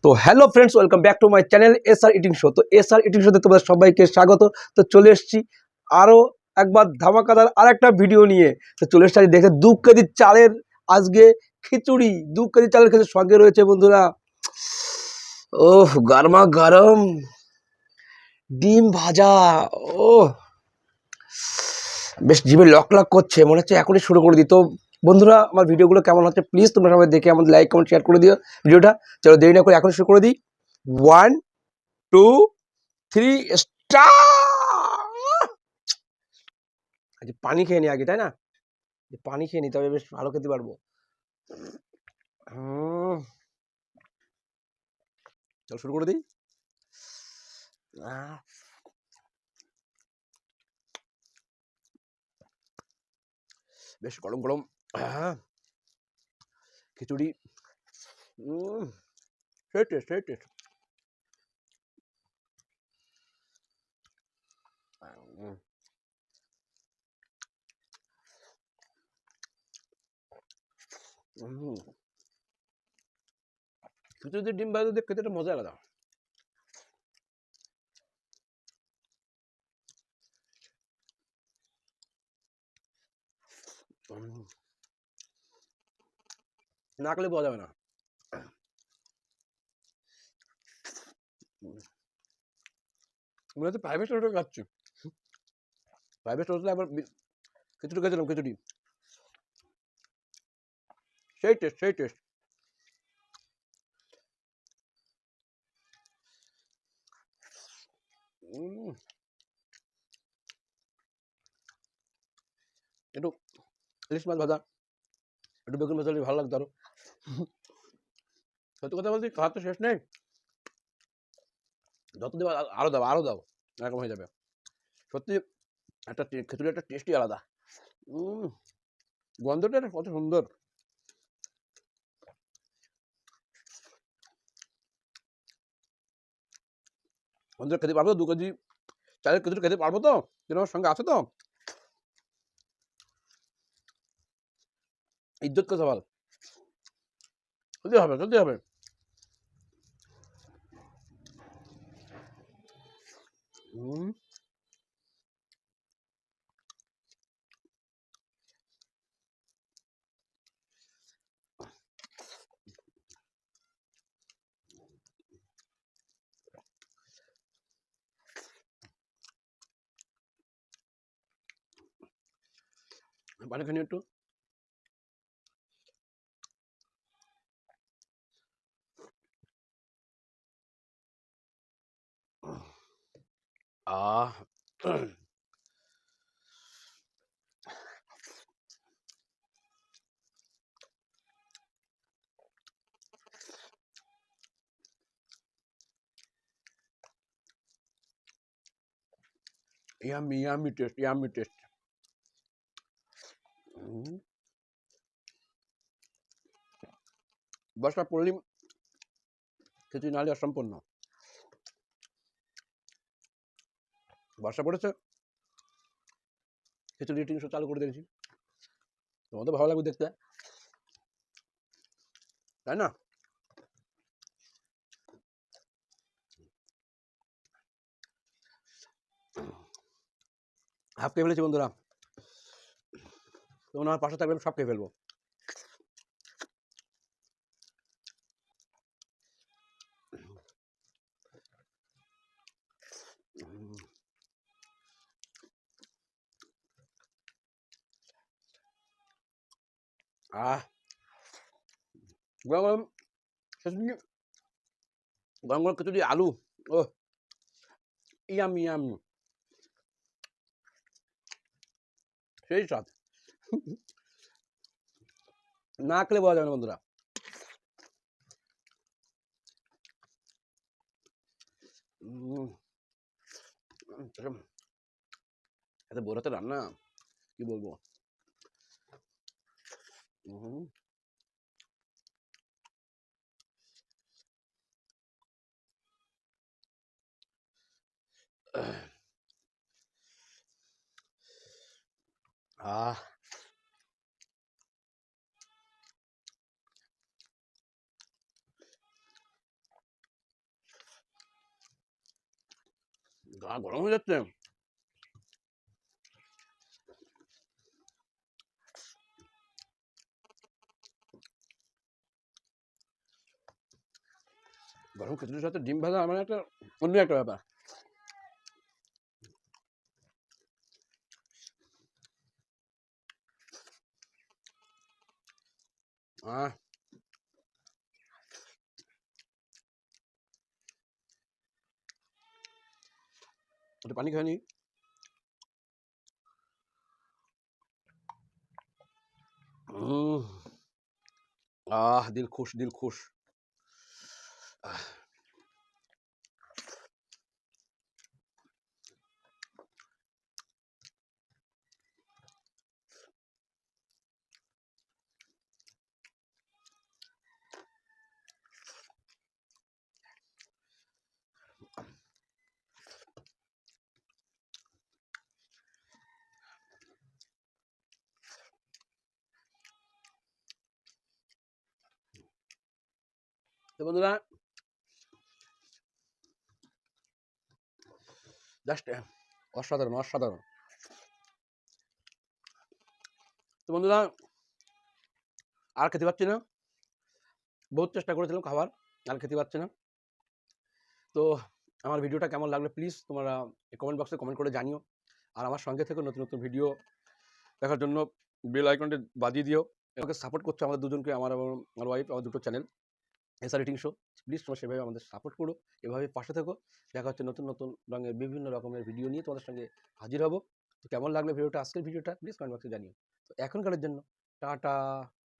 তো hello friends, welcome back to my channel SR eating show. তো SR eating শোতে তোমাদের সবাইকে স্বাগত। তো চলে এসেছি আরও একবার ধামাকাদার আর একটা ভিডিও নিয়ে। তো চলে এসেছি আজ দেখে 2 কেজি চালের আজকে খিচুড়ি। 2 কেজি চালের খিচুড়ি সঙ্গে রয়েছে বন্ধুরা, ওহ গরমা গরম ডিম ভাজা। ওহ বেশ জিভে লক লক করছে, মনে হচ্ছে এখনই শুরু করে দিই। তো বন্ধুরা, আমার ভিডিওগুলো কেমন হচ্ছে প্লিজ তোমরা সবাই দেখে আমাদের লাইক কমেন্ট শেয়ার করে দিও ভিডিওটা। চলো দেরি না করে এখনই শুরু করে দিই। 1 2 3 স্টার্ট। আজ পানি খেয়ে নি আগে, তাই না? পানি খেয়ে নি, তবে বেশ ভালো খেতে পারবো। চল শুরু করে দিই। বেশ গরম গরম খিচুড়ি। সেই টেস্ট, সেই টেস্ট। খিচুড়ি ডিম ভাজা দিয়ে খেতে একটা মজা আলাদা। না খেলে বোঝা যাবে না। মনে হচ্ছে প্রাইভেট হোটেলে খাচ্ছি। প্রাইভেট হোটেলে আবার খিচুড়ি খেয়েছিলাম, খিচুড়ি সেই টেস্ট, সেই টেস্ট। একটু ইলিশ মাছ ভাজা, একটু বেগুন ভাজা ভালো লাগতো আরো। সত্যি কথা বলছি, খাওয়ার তো শেষ নেই। যত দেবো আরো দাও, আরো দাও, এরকম হয়ে যাবে। সত্যি একটা খিচুড়ি একটা টেস্টই আলাদা। গন্ধটা কত সুন্দর। বন্ধুরা খেতে পারবো 2 কেজি চালের খিচুড়ি খেতে পারবো তো? তোমার সঙ্গে আছে তো? ইজ্জত কা সওয়াল। খেতে হবে, খেতে হবে। পানি খানি একটু। Ah yummy yummy taste, yummy taste. বর্ষা পড়লি খিচুড়ি নাহলে অসম্পূর্ণ। বর্ষা পড়েছে, খিচুড়ি টিং চালু করে দিয়েছি। তোমাদের ভালো লাগবে দেখতে, তাই না? হাফ খেয়ে ফেলেছি বন্ধুরা। তোমরা আমার পাশে থাকবে, সব খেয়ে ফেলবো। গরম গরম খিচুড়ি, গরম গরম খিচুড়ি আলু, ও ইয়াম ইয়াম, সেই স্বাদ। না খেলে বোঝা যাবে না বন্ধুরা। এত বড় হাতে রান্না, কি বলবো। আহ গা গরম হয়ে যাচ্ছে। গরম খিচুড়ির সাথে ডিম ভাজা আমার একটা অন্য একটা ব্যাপার। আহ একটু পানি খেয়ে নি। উম, দিল খুশ দিল খুশ। আহ, তো বন্ধুরা জাস্ট অসাধারণ অসাধারণ। তো বন্ধুরা আর খেতে পাচ্ছি না, বহুত চেষ্টা করেছিলাম খাবার, আর খেতে পাচ্ছি না। তো আমার ভিডিওটা কেমন লাগলো প্লিজ তোমরা কমেন্ট বক্সে কমেন্ট করে জানিও। আর আমার সঙ্গে থেকে নতুন নতুন ভিডিও দেখার জন্য বেল আইকনটি বাজিয়ে দিও। আমাকে সাপোর্ট করছো আমাদের দুজনকে, আমার এবং আমার ওয়াইফ, আমার দুটো channel SR eating show. Please তোমরা সেভাবে আমাদের সাপোর্ট করো, এভাবে পাশে থেকো। দেখা হচ্ছে নতুন নতুন রঙের বিভিন্ন রকমের ভিডিও নিয়ে তোমাদের সঙ্গে হাজির হব। তো কেমন লাগলো ভিডিওটা, আজকের ভিডিওটা প্লিজ কমেন্ট বক্সে জানিও। তো এখনকারের জন্য টাটা।